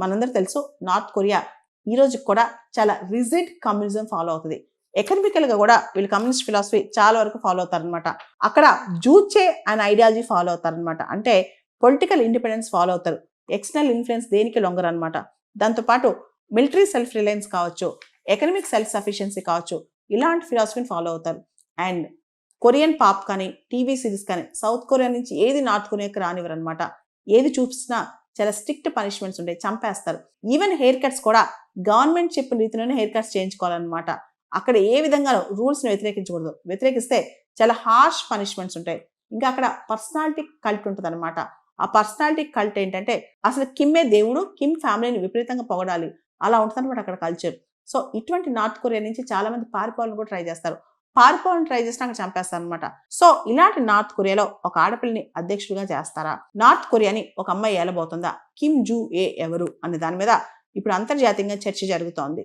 మనందరూ తెలుసు north Korea ఈ రోజు కూడా చాలా రిజిడ్ కమ్యూనిజం ఫాలో అవుతుంది. ఎకనామికల్గా కూడా వీళ్ళు కమ్యూనిస్ట్ ఫిలాసఫీ చాలా వరకు ఫాలో అవుతారనమాట. అక్కడ జూచే అనే ఐడియాలజీ ఫాలో అవుతారనమాట. అంటే పొలిటికల్ ఇండిపెండెన్స్ ఫాలో అవుతారు. ఎక్స్టర్నల్ ఇన్ఫ్లుయెన్స్ దేనికి లొంగరు అనమాట. దాంతోపాటు మిలిటరీ సెల్ఫ్ రిలయన్స్ కావచ్చు, ఎకనామిక్ సెల్ఫ్ సఫిషియన్సీ కావచ్చు, ఇలాంటి ఫిలాసఫీని ఫాలో అవుతారు. అండ్ కొరియన్ పాప్ కానీ టీవీ సిరీస్ కానీ సౌత్ కొరియా నుంచి ఏది నార్త్ కొరియాకి రానివ్వరు అనమాట. ఏది చూపిస్తున్నా చాలా స్ట్రిక్ట్ పనిష్మెంట్స్ ఉంటాయి, చంపేస్తారు. ఈవెన్ హెయిర్ కట్స్ కూడా గవర్నమెంట్ చెప్పిన రీతిలోనే హెయిర్ కట్స్ చేయించుకోవాలన్నమాట. అక్కడ ఏ విధంగా రూల్స్ని వ్యతిరేకించకూడదు. వ్యతిరేకిస్తే చాలా హార్ష్ పనిష్మెంట్స్ ఉంటాయి. ఇంకా అక్కడ పర్సనాలిటీ కల్ట్ ఉంటుంది అనమాట. ఆ పర్సనాలిటీ కల్ట్ ఏంటంటే అసలు కిమ్మే దేవుడు, కిమ్ ఫ్యామిలీని విపరీతంగా పొగడాలి, అలా ఉంటుంది అనమాట అక్కడ కల్చర్. సో ఇటువంటి నార్త్ కొరియా నుంచి చాలా మంది పారిపోవాలని కూడా ట్రై చేస్తారు. పారిపోవాలని ట్రై చేసినా అక్కడ చంపేస్తారు అనమాట. సో ఇలాంటి నార్త్ కొరియాలో ఒక ఆడపిల్లని అధ్యక్షుడిగా చేస్తారా? నార్త్ కొరియాని ఒక అమ్మాయి ఏలబోతుందా? కిమ్ జూ ఏ ఎవరు అనే దాని మీద ఇప్పుడు అంతర్జాతీయంగా చర్చ జరుగుతోంది.